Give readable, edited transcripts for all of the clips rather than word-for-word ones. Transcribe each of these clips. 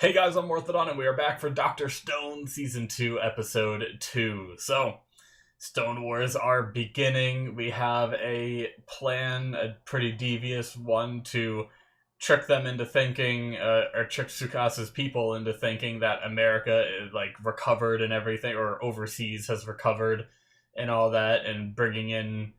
Hey guys, I'm Morthadon, and we are back for Doctor Stone Season 2, Episode 2. So, Stone Wars are beginning. We have a plan, a pretty devious one, to trick them into thinking, or trick Tsukasa's people into thinking that America is, recovered and everything, or overseas has recovered and all that, and bringing in,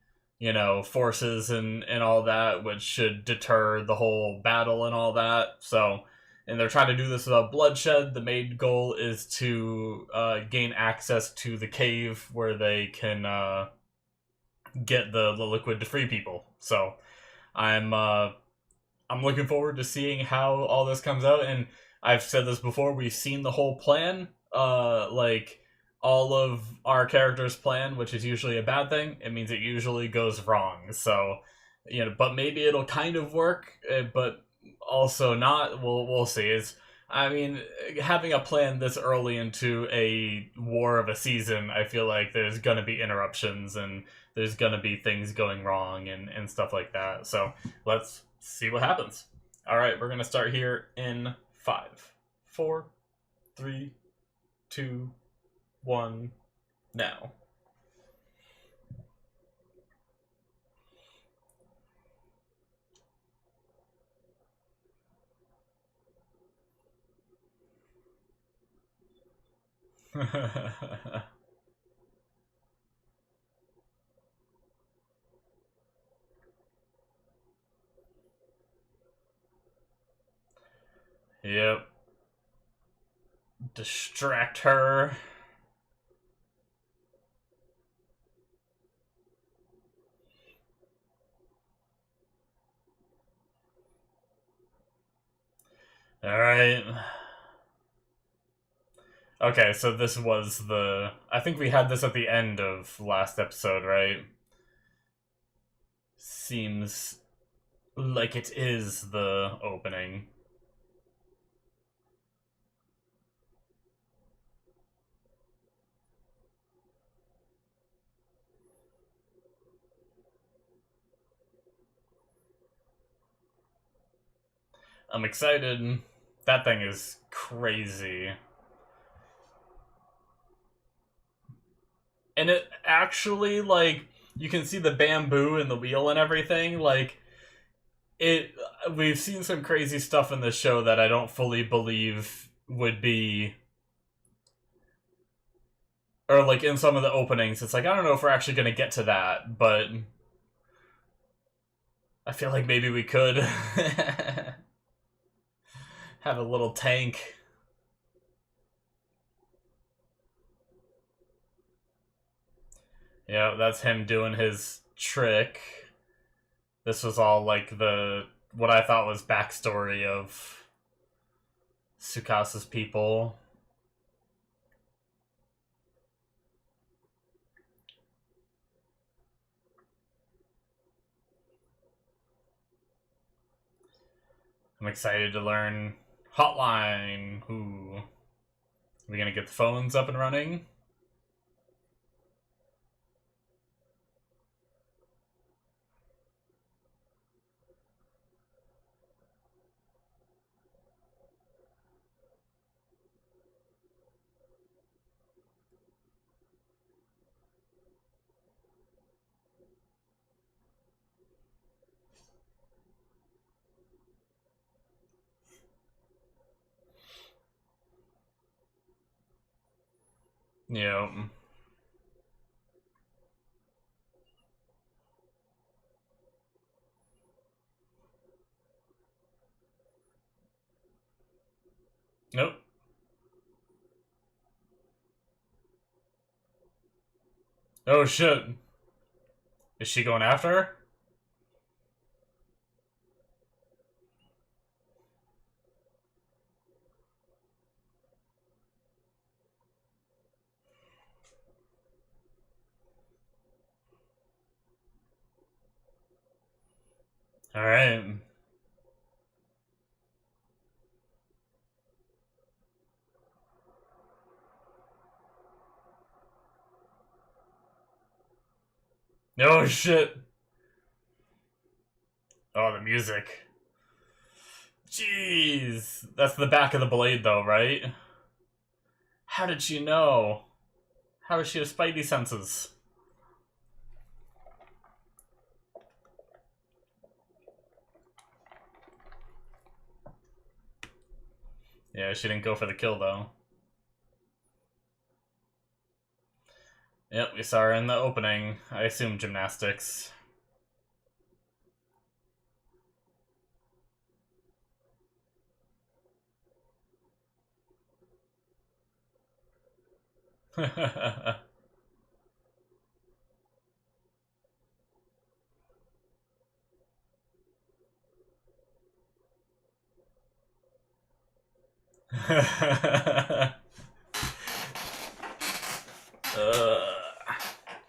forces and all that, which should deter the whole battle and all that. So, and they're trying to do this without bloodshed. The main goal is to gain access to the cave where they can get the liquid to free people. So I'm looking forward to seeing how all this comes out. And I've said this before. We've seen the whole plan, all of our characters' plan, which is usually a bad thing. It means it usually goes wrong. So but maybe it'll kind of work, but also not. We'll see. Having a plan this early into a war of a season, I feel like there's gonna be interruptions and there's gonna be things going wrong and stuff like that. So let's see what happens. All right, we're gonna start here in 5, 4, 3, 2, 1, now. Yep. Distract her. Alright. Okay, so this was the... I think we had this at the end of last episode, right? Seems like it is the opening. I'm excited. That thing is crazy. And it actually, you can see the bamboo and the wheel and everything. We've seen some crazy stuff in this show that I don't fully believe would be... Or, in some of the openings, it's I don't know if we're actually going to get to that, but... I feel like maybe we could. Have a little tank. Yeah, that's him doing his trick. This was all what I thought was backstory of Tsukasa's people. I'm excited to learn Hotline. Ooh. Are we gonna get the phones up and running? Yeah. Nope. Oh shit. Is she going after her? Alright. Oh shit. Oh, the music. Jeez. That's the back of the blade, though, right? How did she know? How does she have spidey senses? Yeah, she didn't go for the kill, though. Yep, we saw her in the opening. I assume gymnastics.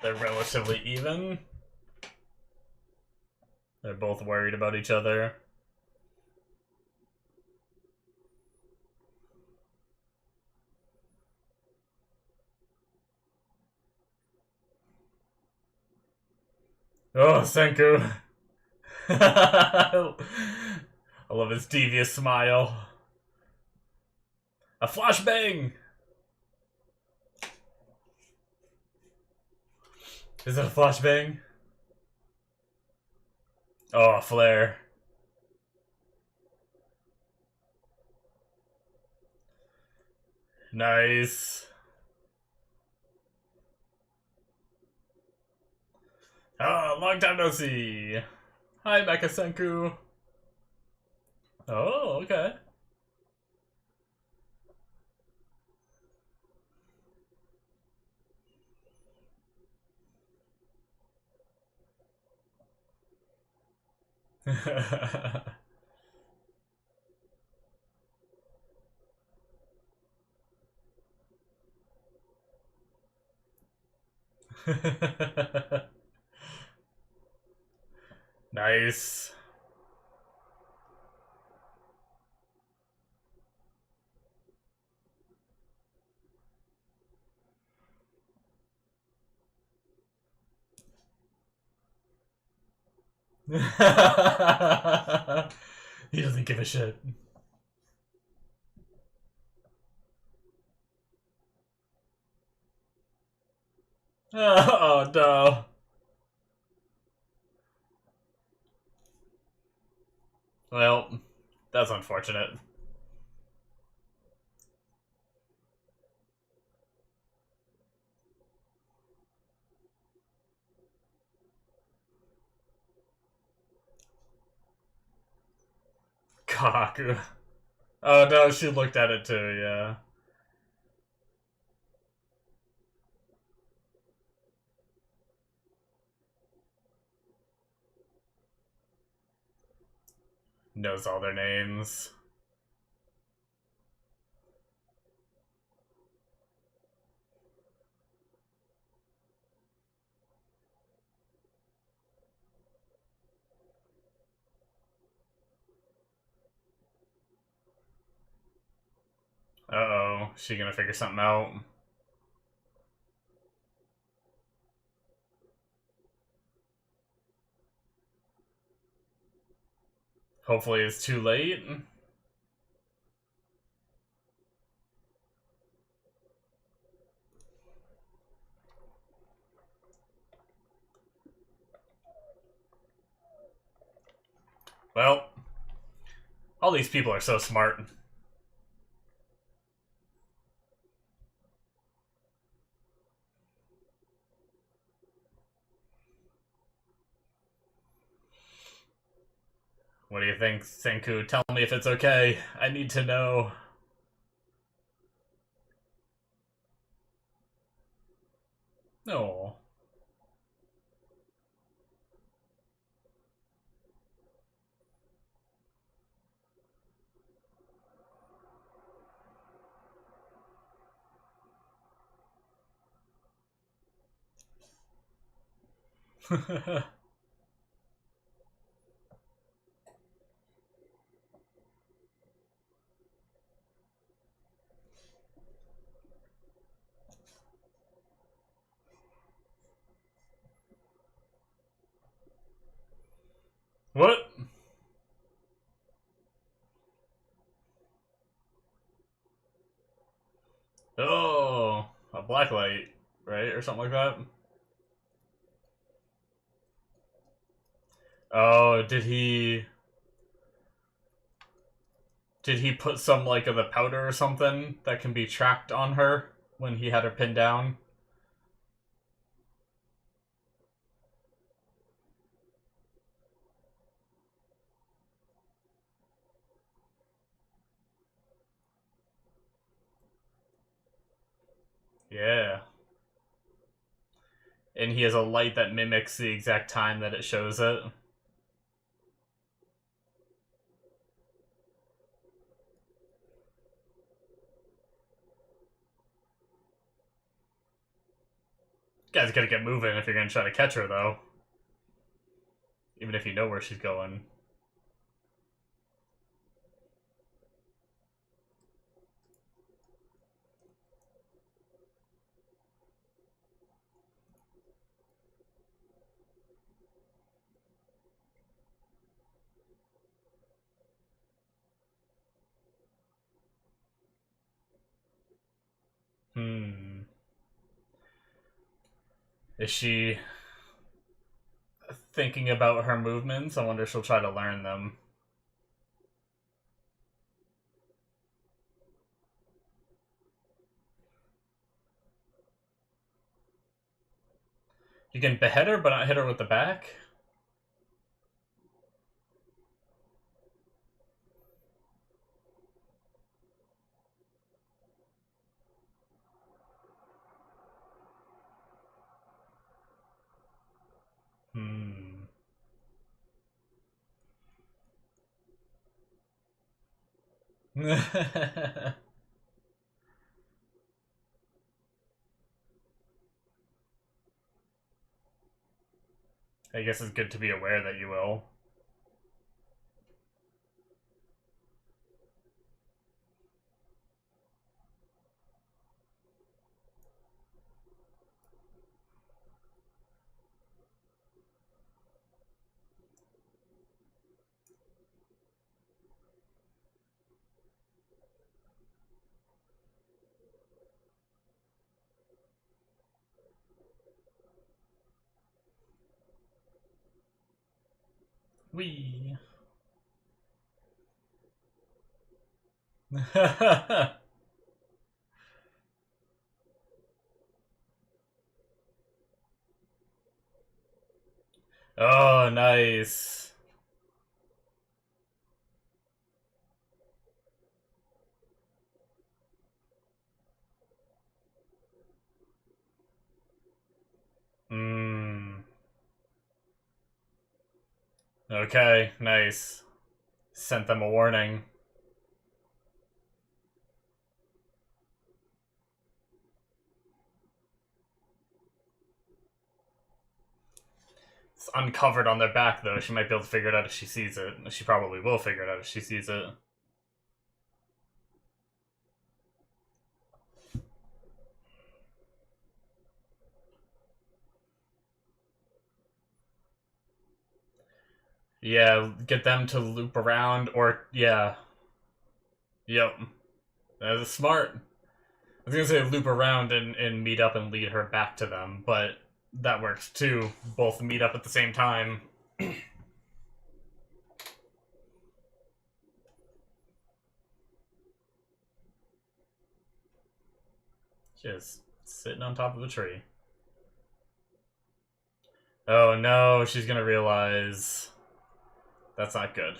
They're relatively even. They're both worried about each other. Oh, Senku. I love his devious smile. A flashbang! Is it a flashbang? Oh, a flare. Nice. Oh, long time no see. Hi, Mecha Senku. Oh, okay. Nice. He doesn't give a shit. Oh no. Well, that's unfortunate. Kaku. Oh no, she looked at it too, yeah. Knows all their names. Uh-oh, she gonna figure something out? Hopefully it's too late. Well, all these people are so smart. What do you think, Senku? Tell me if it's okay. I need to know. No. What? blacklight, right? Or something like that. Oh, did he put some, like, of the powder or something that can be tracked on her when he had her pinned down? Yeah. And he has a light that mimics the exact time that it shows it. You guys gotta get moving if you're gonna try to catch her, though. Even if you know where she's going. Hmm. Is she thinking about her movements? I wonder if she'll try to learn them. You can behead her, but not hit her with the back? Hmm. I guess it's good to be aware that you will. Wee. Oh, nice. Hmm. Okay, nice. Sent them a warning. It's uncovered on their back, though. She might be able to figure it out if she sees it. She probably will figure it out if she sees it. Yeah, get them to loop around, or, yeah. Yep. That's smart. I was gonna say loop around and meet up and lead her back to them, but that works too. Both meet up at the same time. Just sitting on top of a tree. Oh no, she's gonna realize that's not good.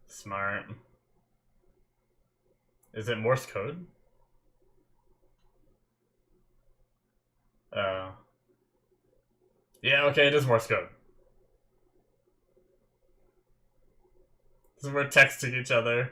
Smart. Is it Morse code? Uh, yeah, okay, it is Morse code. So we're texting each other.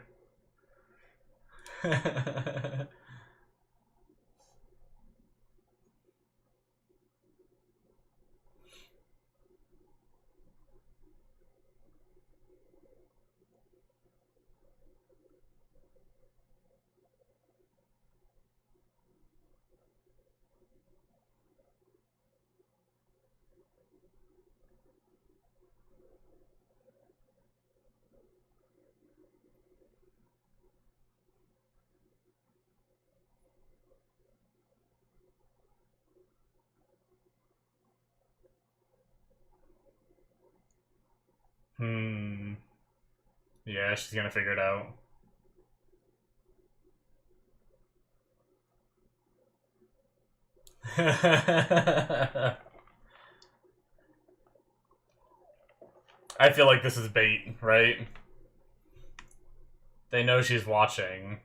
Hmm. Yeah, she's gonna figure it out. I feel like this is bait, right? They know she's watching.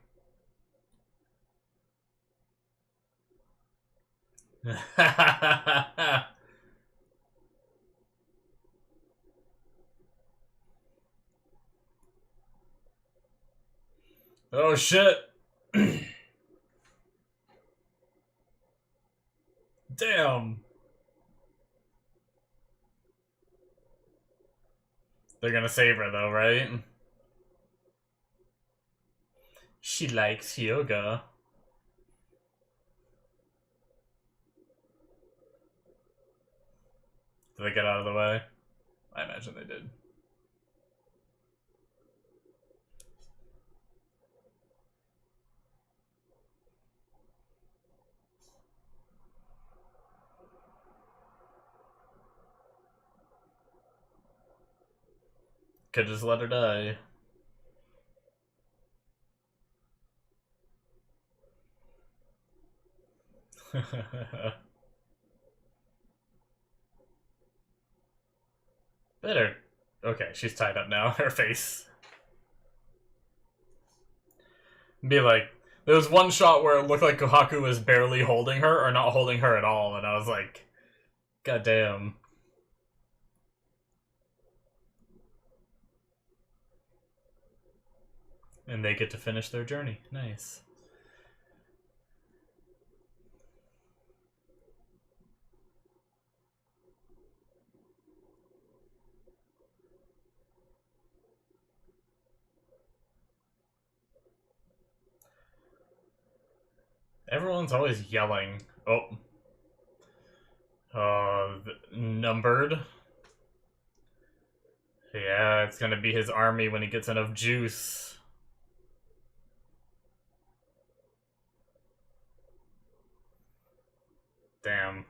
Oh shit! Damn! They're gonna save her though, right? She likes yoga. Did they get out of the way? I imagine they did. Could just let her die. Better. Okay, she's tied up now. Her face. Be like, there was one shot where it looked like Kohaku was barely holding her, or not holding her at all, and I was like, God damn. And they get to finish their journey. Nice. Everyone's always yelling. Oh. Numbered. Yeah, it's gonna be his army when he gets enough juice. Damn.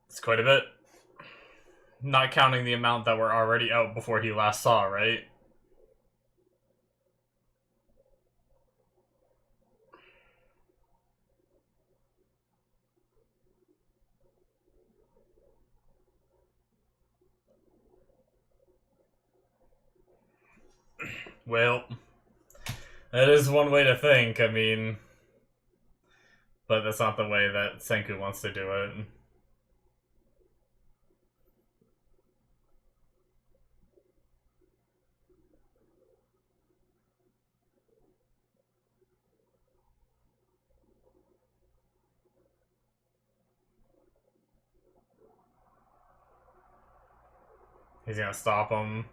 It's quite a bit. Not counting the amount that were already out before he last saw, right? Well, that is one way to think, I mean... But that's not the way that Senku wants to do it. He's gonna stop him.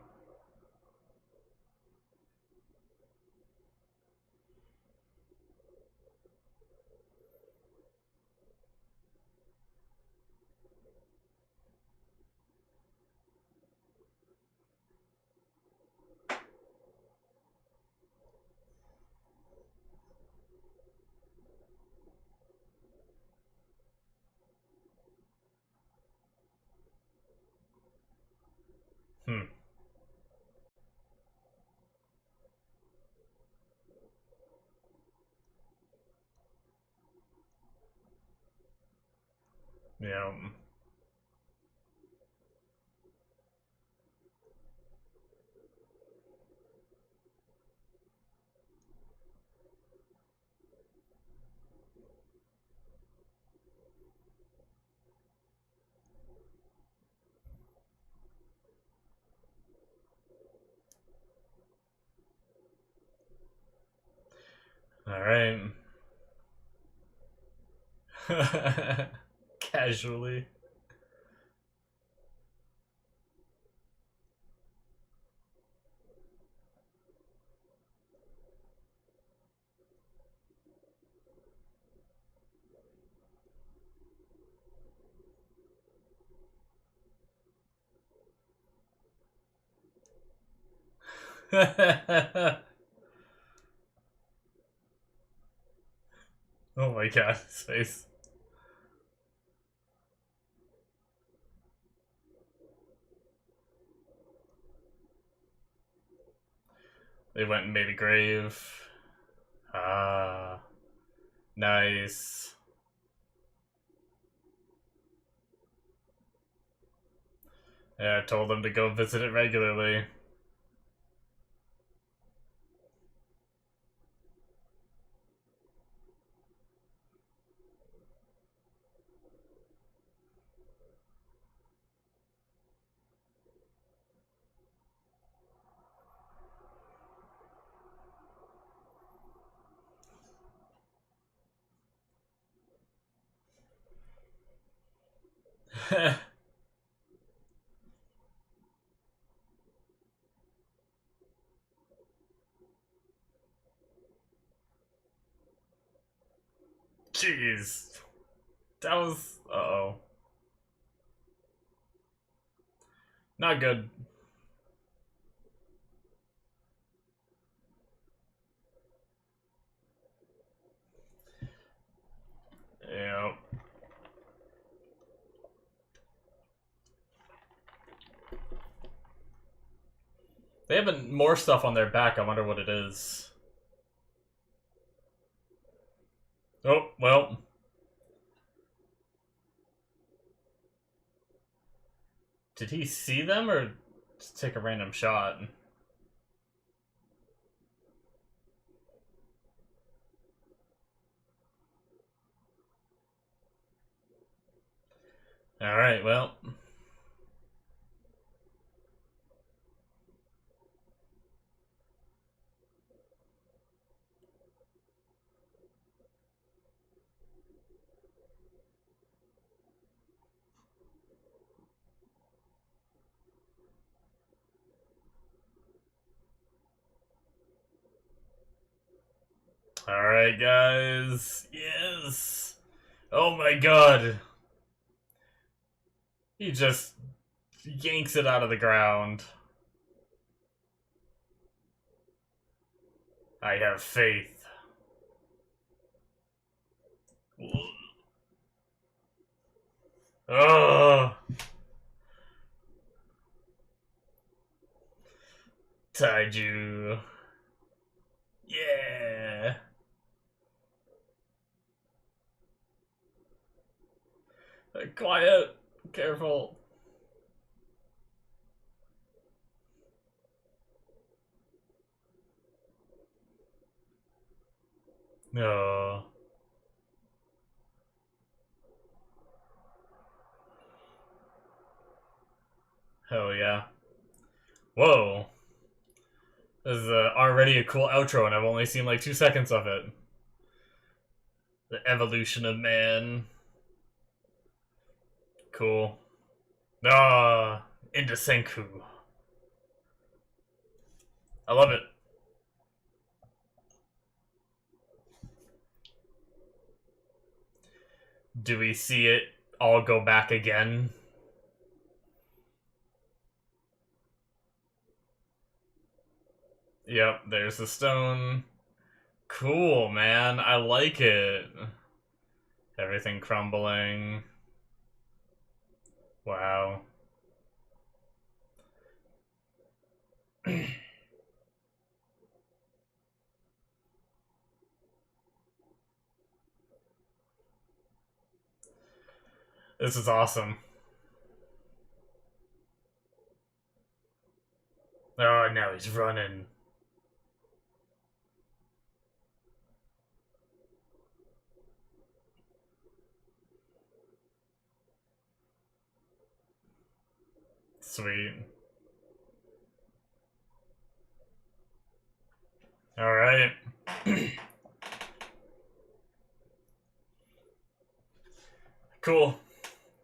Hmm. Yeah. Alright. Casually. Oh my god, his face. They went and made a grave. Ah. Nice. Yeah, I told them to go visit it regularly. Jeez. That was... Uh-oh. Not good. Yeah. They have more stuff on their back. I wonder what it is. Oh, well. Did he see them or just take a random shot? Alright, well. Alright, guys. Yes! Oh my god! He just yanks it out of the ground. I have faith. Oh! Taiju. Yeah! Quiet. Careful. No. Hell yeah. Whoa. This is already a cool outro, and I've only seen like 2 seconds of it. The evolution of man. Cool. Ah, into Senku. I love it. Do we see it all go back again? Yep, there's the stone. Cool, man. I like it. Everything crumbling. Wow. This is awesome. Oh, now he's running. Sweet. Alright. Cool.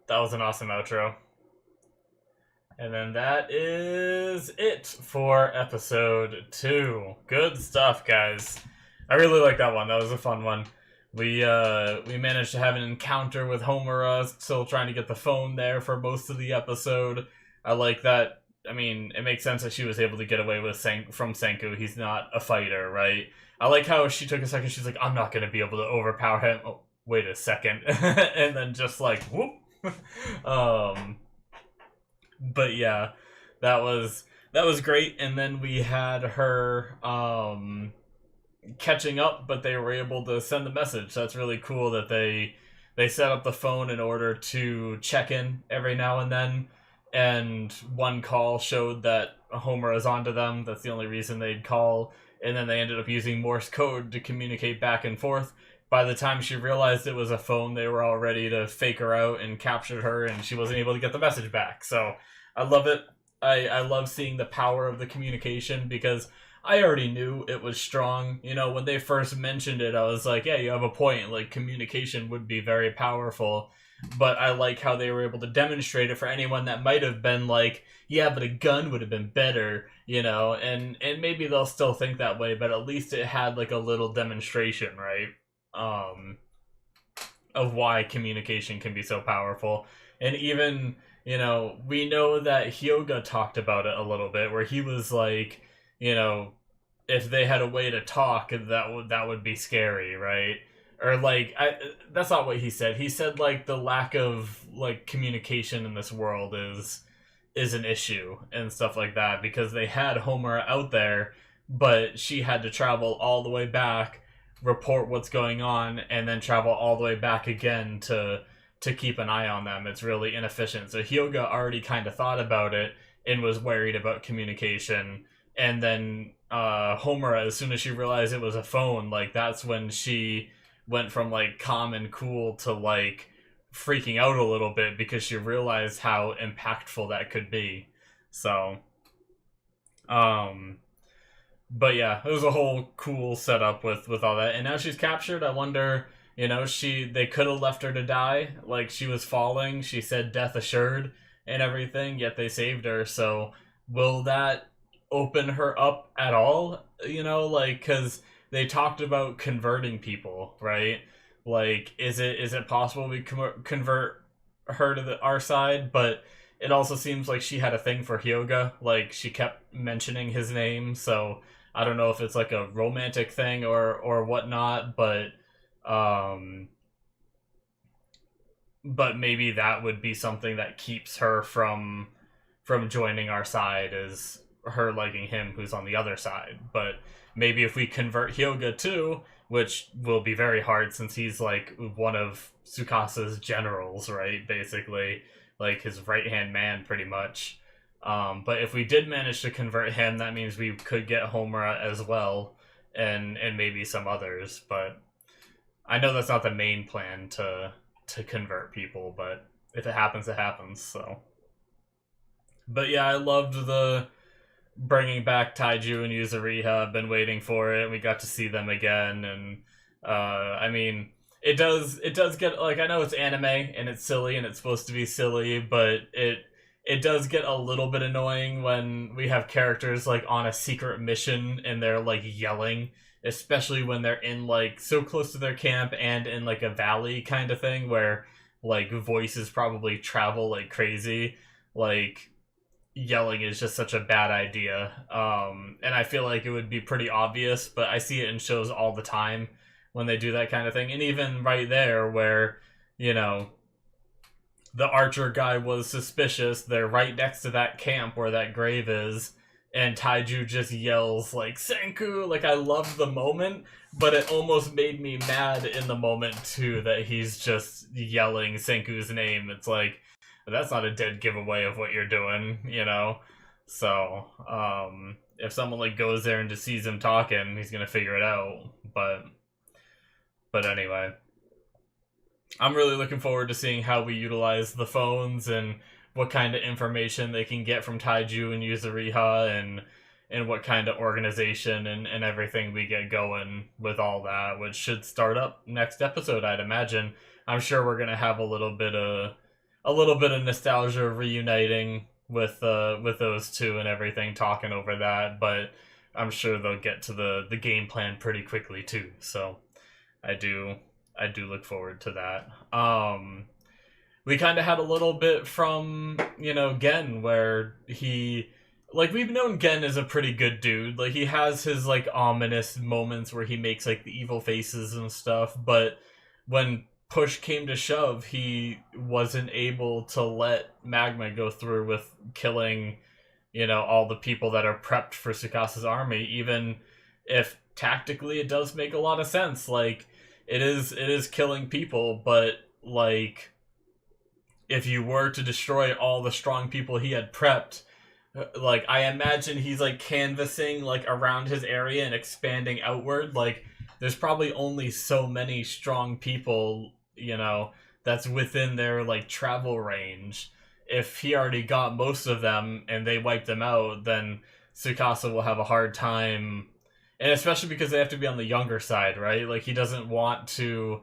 That was an awesome outro. And then that is it for episode 2. Good stuff, guys. I really like that one. That was a fun one. We managed to have an encounter with Homura, still trying to get the phone there for most of the episode. I like that I mean, it makes sense that she was able to get away with from Senku. He's not a fighter, right? I like how she took a second. She's like, I'm not going to be able to overpower him. Oh, wait a second. And then just like, whoop. um, but yeah, that was great. And then we had her catching up, but they were able to send the message. That's really cool that they set up the phone in order to check in every now and then, and one call showed that Homer is onto them. That's the only reason they'd call, and then they ended up using Morse code to communicate back and forth. By the time she realized it was a phone, they were all ready to fake her out and captured her, and she wasn't able to get the message back. So I love it. I love seeing the power of the communication, because I already knew it was strong. You know, when they first mentioned it, I was like, yeah, you have a point. Like, communication would be very powerful. But I like how they were able to demonstrate it for anyone that might have been like, yeah, but a gun would have been better, you know, and maybe they'll still think that way, but at least it had like a little demonstration, right? Of why communication can be so powerful. And even, you know, we know that Hyoga talked about it a little bit, where he was like, you know, if they had a way to talk, that would be scary, right? Or like, that's not what he said. He said like the lack of like communication in this world is an issue and stuff like that, because they had Homer out there, but she had to travel all the way back, report what's going on, and then travel all the way back again to keep an eye on them. It's really inefficient. So Hyoga already kind of thought about it and was worried about communication. And then Homer, as soon as she realized it was a phone, like that's when she went from like calm and cool to like freaking out a little bit, because she realized how impactful that could be. So but yeah, it was a whole cool setup with all that. And now she's captured. I wonder, you know, they could have left her to die. Like, she was falling. She said death assured and everything, yet they saved her. So will that open her up at all? You know, like, because they talked about converting people, right? Like, is it possible we convert her to our side? But it also seems like she had a thing for Hyoga. Like, she kept mentioning his name, so I don't know if it's like a romantic thing or whatnot, but maybe that would be something that keeps her from joining our side, is her liking him who's on the other side. But maybe if we convert Hyoga too, which will be very hard since he's like one of Tsukasa's generals, right? Basically, like his right-hand man pretty much. But if we did manage to convert him, that means we could get Homura as well, and maybe some others. But I know that's not the main plan to convert people, but if it happens, it happens. So, but yeah, I loved the bringing back Taiju and Yuzuriha. I've been waiting for it. We got to see them again, and I mean, it does get, like, I know it's anime and it's silly and it's supposed to be silly, but it does get a little bit annoying when we have characters like on a secret mission and they're like yelling, especially when they're in like so close to their camp and in like a valley kind of thing where like voices probably travel like crazy. Like, yelling is just such a bad idea. And I feel like it would be pretty obvious, but I see it in shows all the time when they do that kind of thing. And even right there where, you know, the archer guy was suspicious, they're right next to that camp where that grave is, and Taiju just yells like Senku. Like, I love the moment, but it almost made me mad in the moment too that he's just yelling Senku's name. It's like, that's not a dead giveaway of what you're doing, you know? So, if someone like goes there and just sees him talking, he's gonna figure it out. But anyway, I'm really looking forward to seeing how we utilize the phones and what kind of information they can get from Taiju and Yuzuriha, and what kind of organization and everything we get going with all that, which should start up next episode, I'd imagine. I'm sure we're gonna have a little bit of nostalgia reuniting with those two and everything, talking over that, but I'm sure they'll get to the game plan pretty quickly too. So I do look forward to that. we kind of had a little bit from, Gen, where we've known Gen is a pretty good dude. Like, he has his, like, ominous moments where he makes, like, the evil faces and stuff, but when push came to shove, he wasn't able to let Magma go through with killing, all the people that are prepped for Tsukasa's army, even if tactically it does make a lot of sense. Like, it is killing people, but, like, if you were to destroy all the strong people he had prepped, like, I imagine he's, like, canvassing, like, around his area and expanding outward. Like, there's probably only so many strong people, that's within their, like, travel range. If he already got most of them and they wiped them out, then Tsukasa will have a hard time. And especially because they have to be on the younger side, right? Like, he doesn't want to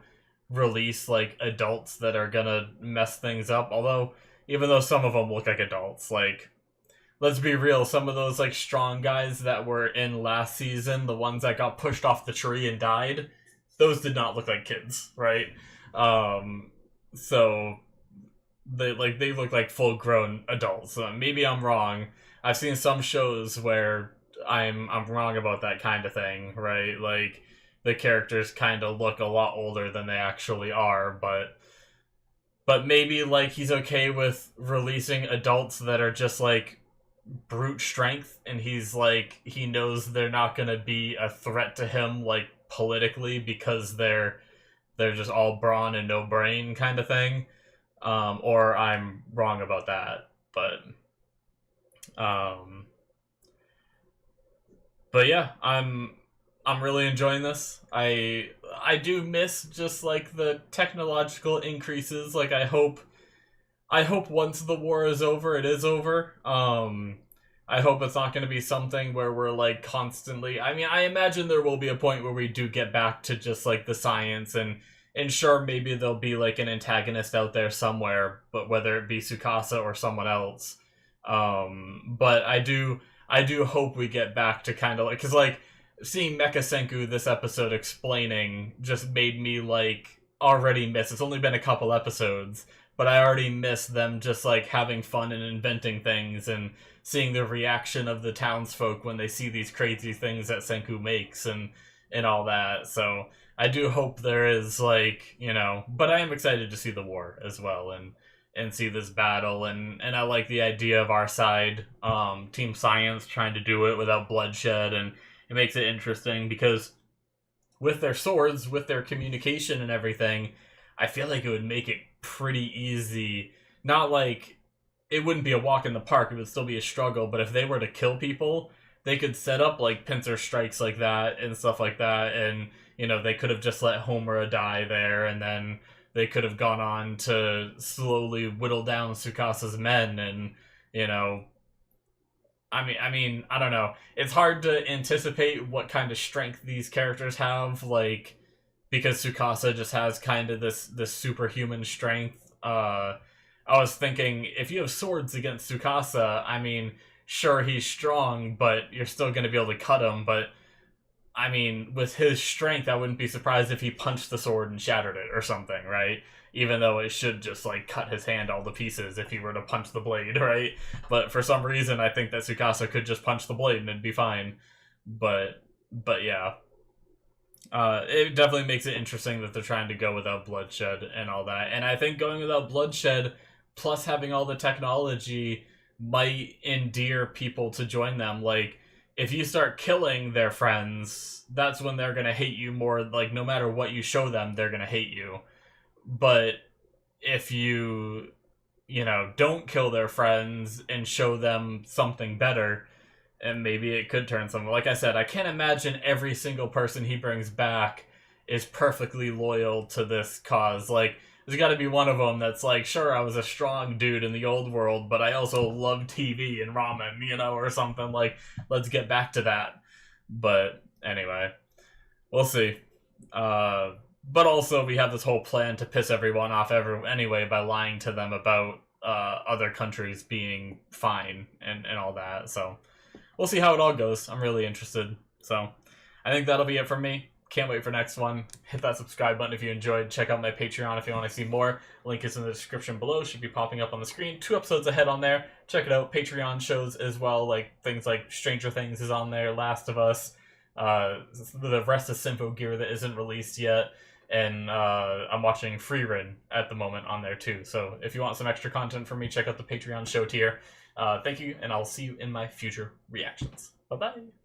release, like, adults that are gonna mess things up. Although, even though some of them look like adults, like, let's be real, some of those, like, strong guys that were in last season, the ones that got pushed off the tree and died, those did not look like kids, right? So they look like full-grown adults. So maybe I'm wrong. I've seen some shows where I'm wrong about that kind of thing, right? Like, the characters kind of look a lot older than they actually are, but maybe, like, he's okay with releasing adults that are just, like, brute strength, and he's like, he knows they're not gonna be a threat to him, like, politically, because they're just all brawn and no brain kind of thing. Or I'm wrong about that, but yeah, I'm really enjoying this. I do miss just, like, the technological increases. Like, I hope once the war is over, it is over. I hope it's not going to be something where we're, like, constantly... I mean, I imagine there will be a point where we do get back to just, like, the science, and sure, maybe there'll be, like, an antagonist out there somewhere, but whether it be Tsukasa or someone else. But I do hope we get back to kind of, like... Because, like, seeing Mecha Senku this episode explaining just made me, like, already miss... It's only been a couple episodes, but I already miss them just, like, having fun and inventing things, and seeing the reaction of the townsfolk when they see these crazy things that Senku makes, and all that. So I do hope there is, like, but I am excited to see the war as well, and see this battle, and I like the idea of our side, Team Science, trying to do it without bloodshed, and it makes it interesting, because with their swords, with their communication and everything, I feel like it would make it pretty easy. Not like it wouldn't be a walk in the park, it would still be a struggle, but if they were to kill people, they could set up, like, pincer strikes like that and stuff like that, and, they could have just let Homura die there, and then they could have gone on to slowly whittle down Tsukasa's men, and, I mean, I don't know. It's hard to anticipate what kind of strength these characters have, like, because Tsukasa just has kind of this superhuman strength. I was thinking, if you have swords against Tsukasa, I mean, sure, he's strong, but you're still going to be able to cut him. But, I mean, with his strength, I wouldn't be surprised if he punched the sword and shattered it or something, right? Even though it should just, like, cut his hand all to pieces if he were to punch the blade, right? But for some reason, I think that Tsukasa could just punch the blade and it'd be fine. But yeah. It definitely makes it interesting that they're trying to go without bloodshed and all that. And I think going without bloodshed, plus having all the technology, might endear people to join them. Like, if you start killing their friends, that's when they're gonna hate you more. Like, no matter what you show them, they're gonna hate you. But if you, don't kill their friends and show them something better, and maybe it could turn something. Like I said, I can't imagine every single person he brings back is perfectly loyal to this cause. Like, there's got to be one of them that's like, sure, I was a strong dude in the old world, but I also love TV and ramen, or something. Like, let's get back to that. But anyway, we'll see. But also, we have this whole plan to piss everyone off anyway by lying to them about other countries being fine and all that. So we'll see how it all goes. I'm really interested. So I think that'll be it for me. can't wait for next one. Hit that subscribe button if you enjoyed. Check out my Patreon if you want to see more. Link is in the description below. Should be popping up on the screen. 2 episodes ahead on there. Check it out. Patreon shows as well, like things like Stranger Things is on there, Last of Us, the rest of Sympho Gear that isn't released yet, and I'm watching Freerun at the moment on there too. So if you want some extra content from me, check out the Patreon show tier. Thank you, and I'll see you in my future reactions. Bye-bye.